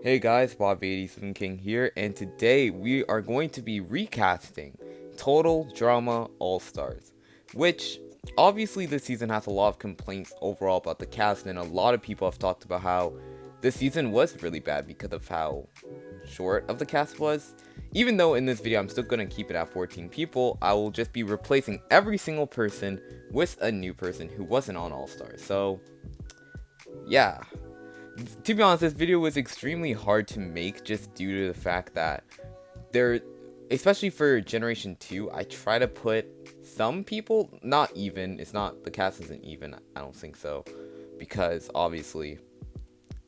Hey guys, Bob87 King here, and today we are going to be recasting Total Drama All Stars, which obviously this season has a lot of complaints overall about the cast, and a lot of people have talked about how this season was really bad because of how short of the cast was. Even though in this video I'm still going to keep it at 14 people, I will just be replacing every single person with a new person who wasn't on All Stars. So, yeah. To be honest, this video was extremely hard to make just due to the fact that there, especially for Generation 2, I try to put some people, not even, the cast isn't even, I don't think so, because obviously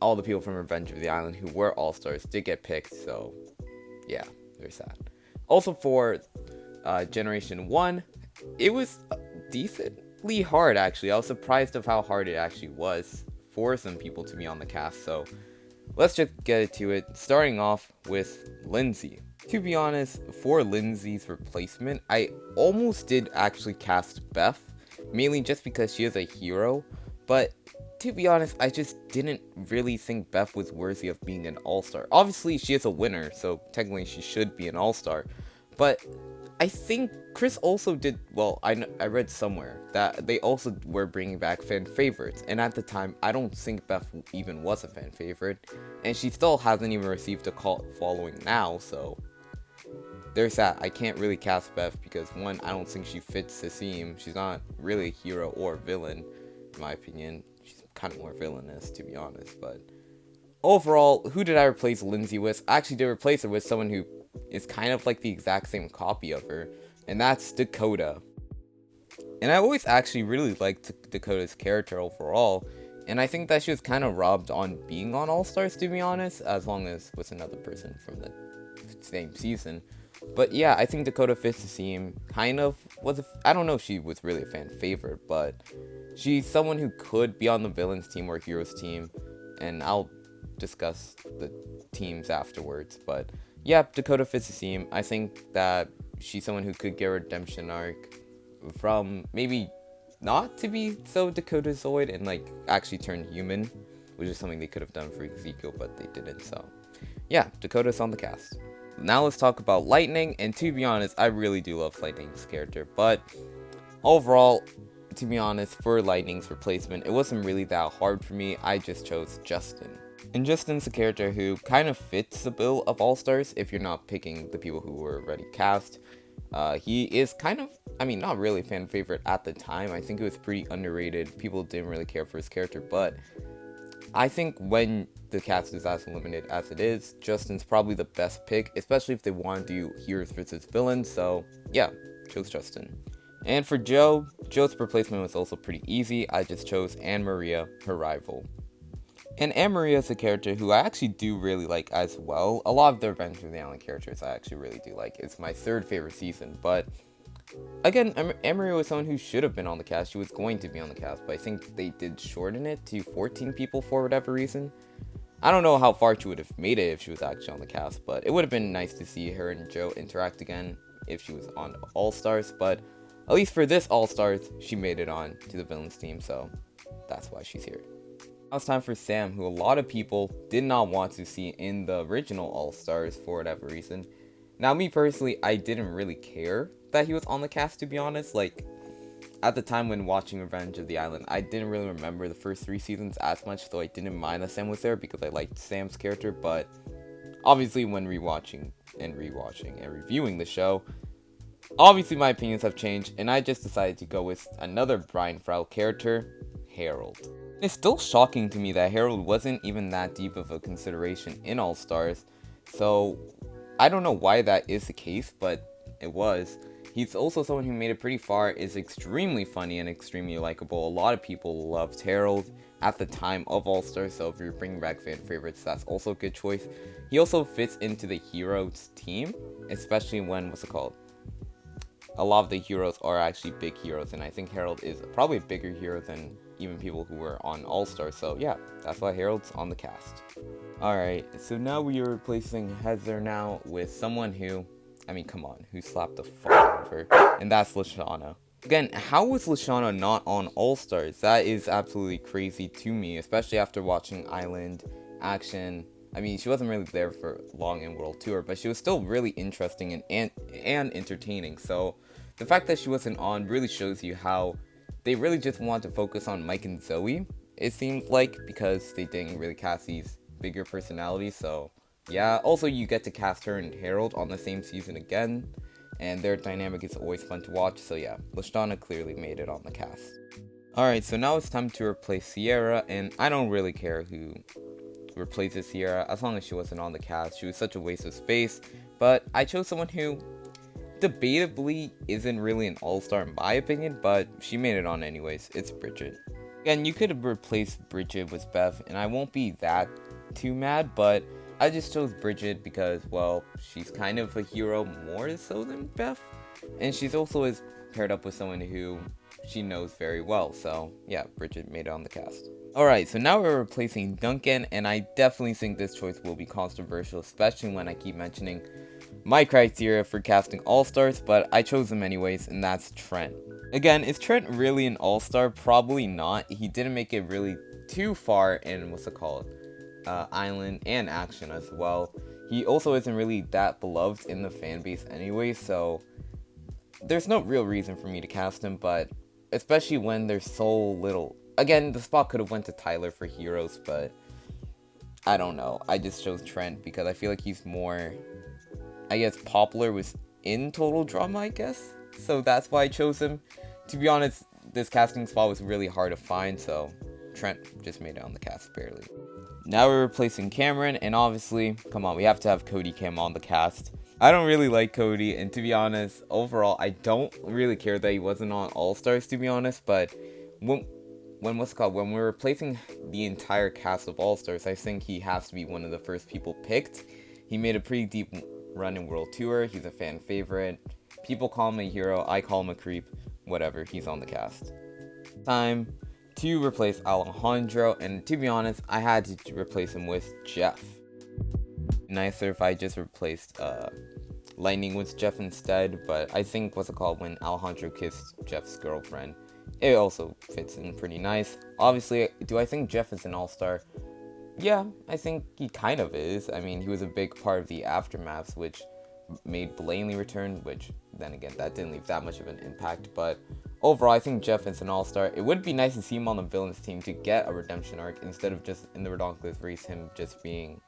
all the people from Revenge of the Island who were All-Stars did get picked, so yeah, there's that. Also for Generation 1, it was decently hard actually. I was surprised of how hard it actually was for some people to be on the cast, so let's just get to it, starting off with Lindsay. To be honest, for Lindsay's replacement, I almost did actually cast Beth, mainly just because she is a hero, but to be honest, I just didn't really think Beth was worthy of being an all-star. Obviously, she is a winner, so technically she should be an all-star, but I think Chris also did, well, I read somewhere that they also were bringing back fan favorites, and at the time, I don't think Beth even was a fan favorite, and she still hasn't even received a cult following now, so there's that. I can't really cast Beth because, one, I don't think she fits the theme. She's not really a hero or villain, in my opinion. She's kind of more villainous, to be honest, but overall, who did I replace Lindsay with? I actually did replace her with someone who is kind of like the exact same copy of her, and that's Dakota. And I always actually really liked Dakota's character overall, and I think that she was kind of robbed on being on All Stars, to be honest, as long as with another person from the same season. But yeah, I think Dakota fits the theme. Kind of was I don't know if she was really a fan favorite, but she's someone who could be on the villains team or heroes team, and I'll discuss the teams afterwards. But yeah, Dakota fits the theme. I think that she's someone who could get a redemption arc from maybe not to be so Dakotazoid and like actually turn human, which is something they could have done for Ezekiel, but they didn't. So yeah, Dakota's on the cast. Now let's talk about Lightning, and to be honest, I really do love Lightning's character, but overall, to be honest, for Lightning's replacement, it wasn't really that hard for me. I just chose Justin. And Justin's a character who kind of fits the bill of All-Stars if you're not picking the people who were already cast. He is kind of, not really fan favorite at the time. I think it was pretty underrated. People didn't really care for his character, but I think when the cast is as limited as it is, Justin's probably the best pick, especially if they want to do heroes versus villains. So yeah, chose Justin. And for Joe's replacement was also pretty easy. I just chose Anne Maria, her rival. And Anne Maria is a character who I actually do really like as well. A lot of the Revenge of the Island characters I actually really do like. It's my third favorite season, but again, Anne Maria was someone who should have been on the cast. She was going to be on the cast, but I think they did shorten it to 14 people for whatever reason. I don't know how far she would have made it if she was actually on the cast, but it would have been nice to see her and Joe interact again if she was on All Stars, but at least for this All Stars, she made it on to the villains team, so that's why she's here. Now it's time for Sam, who a lot of people did not want to see in the original All Stars for whatever reason. Now, me personally, I didn't really care that he was on the cast, to be honest. Like, at the time when watching Revenge of the Island, I didn't really remember the first 3 seasons as much, so I didn't mind that Sam was there because I liked Sam's character, but obviously when rewatching and reviewing the show, obviously my opinions have changed, and I just decided to go with another Brian Frau character, Harold. It's still shocking to me that Harold wasn't even that deep of a consideration in All Stars, so I don't know why that is the case, but it was. He's also someone who made it pretty far, is extremely funny and extremely likable. A lot of people loved Harold at the time of All Stars, so if you're bringing back fan favorites, that's also a good choice. He also fits into the heroes team, especially when, a lot of the heroes are actually big heroes, and I think Harold is probably a bigger hero than even people who were on All Stars, so yeah, that's why Harold's on the cast. Alright, so now we are replacing Heather now with someone who, come on, who slapped the fuck out of her, and that's Lashana. Again, how was Lashana not on All Stars? That is absolutely crazy to me, especially after watching Island, Action, I mean, she wasn't really there for long in World Tour, but she was still really interesting and entertaining. So the fact that she wasn't on really shows you how they really just want to focus on Mike and Zoe, it seems like, because they didn't really cast these bigger personalities. So yeah, also you get to cast her and Harold on the same season again, and their dynamic is always fun to watch. So yeah, LaShawna clearly made it on the cast. Alright, so now it's time to replace Sierra, and I don't really care who replaces Sierra as long as she wasn't on the cast. She was such a waste of space, but I chose someone who debatably isn't really an all-star in my opinion, but she made it on anyways. It's Bridget. Again, you could have replaced Bridget with Beth, and I won't be that too mad, but I just chose Bridget because, well, she's kind of a hero more so than Beth, and she's also is paired up with someone who she knows very well. So yeah, Bridget made it on the cast. Alright, so now we're replacing Duncan, and I definitely think this choice will be controversial, especially when I keep mentioning my criteria for casting all-stars, but I chose him anyways, and that's Trent. Again, is Trent really an all-star? Probably not. He didn't make it really too far in, Island and Action as well. He also isn't really that beloved in the fan base anyway, so there's no real reason for me to cast him, but especially when there's so little. Again, the spot could have went to Tyler for heroes, but I don't know. I just chose Trent because I feel like he's more, I guess, popular within Total Drama, I guess. So that's why I chose him. To be honest, this casting spot was really hard to find, so Trent just made it on the cast barely. Now we're replacing Cameron, and obviously, come on, we have to have Cody Cam on the cast. I don't really like Cody, and to be honest, overall, I don't really care that he wasn't on All-Stars, to be honest, but when we're replacing the entire cast of All-Stars, I think he has to be one of the first people picked. He made a pretty deep run in World Tour. He's a fan favorite. People call him a hero. I call him a creep. Whatever. He's on the cast. Time to replace Alejandro, and to be honest, I had to replace him with Jeff. Nicer if I just replaced Lightning with Jeff instead, but I think when Alejandro kissed Jeff's girlfriend, it also fits in pretty nice. Obviously, do I think Jeff is an all-star? Yeah, I think he kind of is. I mean, he was a big part of the aftermaths, which made Blaney return, which then again, that didn't leave that much of an impact, but overall, I think Jeff is an all-star. It would be nice to see him on the villains team to get a redemption arc instead of just in the Redonkulous race, him just being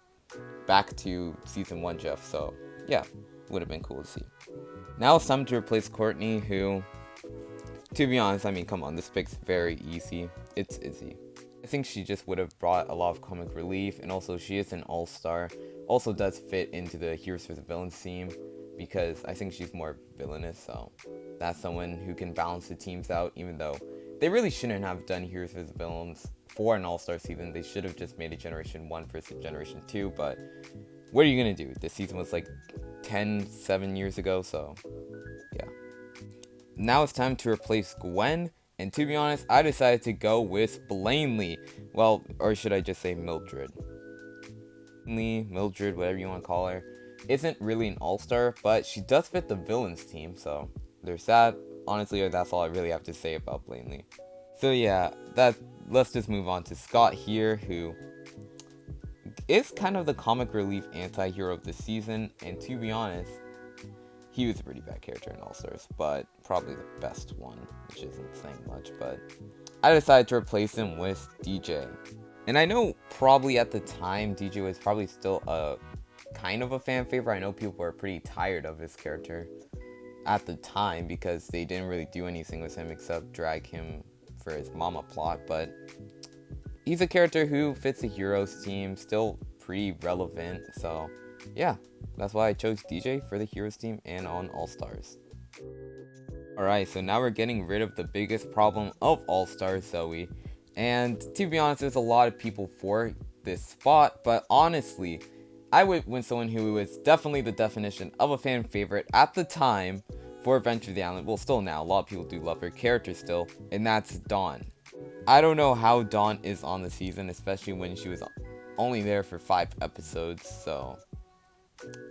back to season 1 Jeff. So yeah, would have been cool to see. Now it's time to replace Courtney, who, to be honest, I mean, come on, this pick's very easy. It's Izzy. I think she just would have brought a lot of comic relief, and also she is an all-star. Also does fit into the Heroes for the Villains theme, because I think she's more villainous, so that's someone who can balance the teams out, even though they really shouldn't have done Heroes for the Villains for an all-star season. They should have just made a Generation 1 versus Generation 2, but what are you going to do? This season was like 7 years ago, so yeah. Now it's time to replace Gwen, and to be honest, I decided to go with Blaney. Well, or should I just say Mildred? Mildred, whatever you want to call her, isn't really an all-star, but she does fit the villains team, so there's that. Honestly, that's all I really have to say about Blaney. So yeah, let's just move on to Scott here, who is kind of the comic relief anti-hero of the season, and to be honest, he was a pretty bad character in All-Stars, but probably the best one, which isn't saying much, but I decided to replace him with DJ. And I know probably at the time, DJ was probably still a kind of a fan favorite. I know people were pretty tired of his character at the time because they didn't really do anything with him except drag him for his mama plot, but he's a character who fits the Heroes team, still pretty relevant, so yeah, that's why I chose DJ for the Heroes team and on All-Stars. Alright, so now we're getting rid of the biggest problem of All-Stars, Zoe, and to be honest, there's a lot of people for this spot, but honestly, I would win someone who was definitely the definition of a fan favorite at the time for Adventure of the Island. Well, still now, a lot of people do love her character still, and that's Dawn. I don't know how Dawn is on the season, especially when she was only there for 5 episodes, so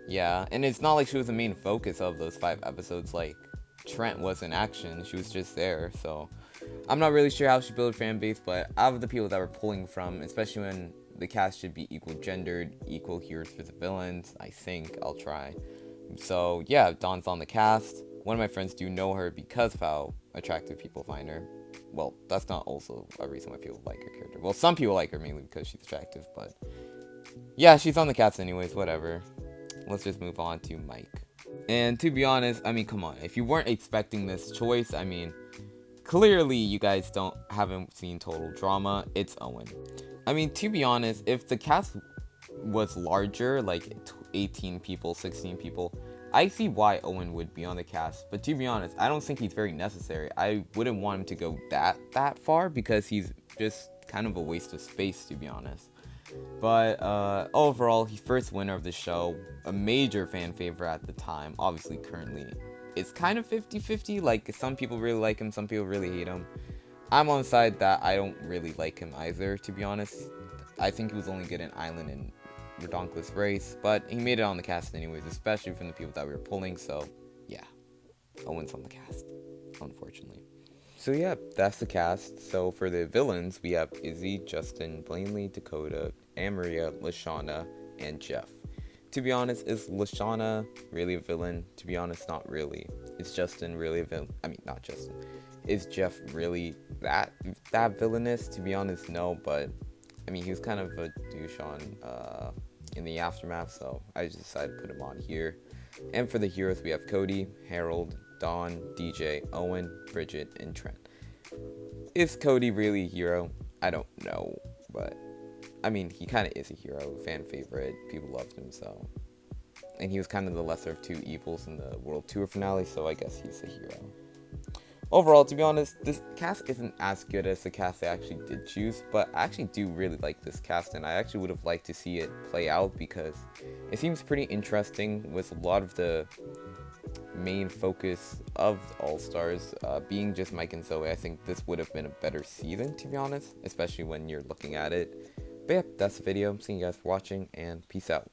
yeah, and it's not like she was the main focus of those 5 episodes like Trent was in Action. She was just there, so I'm not really sure how she built a fan base, but out of the people that were pulling from, especially when the cast should be equal gendered, equal heroes for the villains. I think I'll try. So yeah, Dawn's on the cast. One of my friends do know her because of how attractive people find her. Well, that's not also a reason why people like her character. Well, some people like her mainly because she's attractive, but yeah, she's on the cast anyways, whatever. Let's just move on to Mike. And to be honest, I mean, come on. If you weren't expecting this choice, I mean, clearly you guys haven't seen Total Drama. It's Owen. I mean, to be honest, if the cast was larger, like 18 people, 16 people, I see why Owen would be on the cast. But to be honest, I don't think he's very necessary. I wouldn't want him to go that far because he's just kind of a waste of space, to be honest. But overall, he's first winner of the show, a major fan favorite at the time. Obviously, currently, it's kind of 50-50. Like, some people really like him, some people really hate him. I'm on the side that I don't really like him either, to be honest. I think he was only good in Island and Redonkulous Race, but he made it on the cast anyways, especially from the people that we were pulling. So, yeah, Owen's on the cast, unfortunately. So yeah, that's the cast. So for the villains, we have Izzy, Justin, Blanley, Dakota, Amaria, Lashana, and Jeff. To be honest, is Lashana really a villain? To be honest, not really. Is Justin really a villain? I mean, not Justin. Is Jeff really that villainous? To be honest, no. But I mean, he was kind of a douche in the aftermath, so I just decided to put him on here. And for the heroes, we have Cody, Harold, Dawn, DJ, Owen, Bridget, and Trent. Is Cody really a hero? I don't know, but I mean, he kind of is a hero, fan favorite, people loved him, so. And he was kind of the lesser of two evils in the World Tour finale, so I guess he's a hero. Overall, to be honest, this cast isn't as good as the cast I actually did choose, but I actually do really like this cast, and I actually would have liked to see it play out because it seems pretty interesting with a lot of the main focus of All-Stars being just Mike and Zoe. I think this would have been a better season, to be honest, especially when you're looking at it. But yeah, that's the video. Thank you guys for watching, and peace out.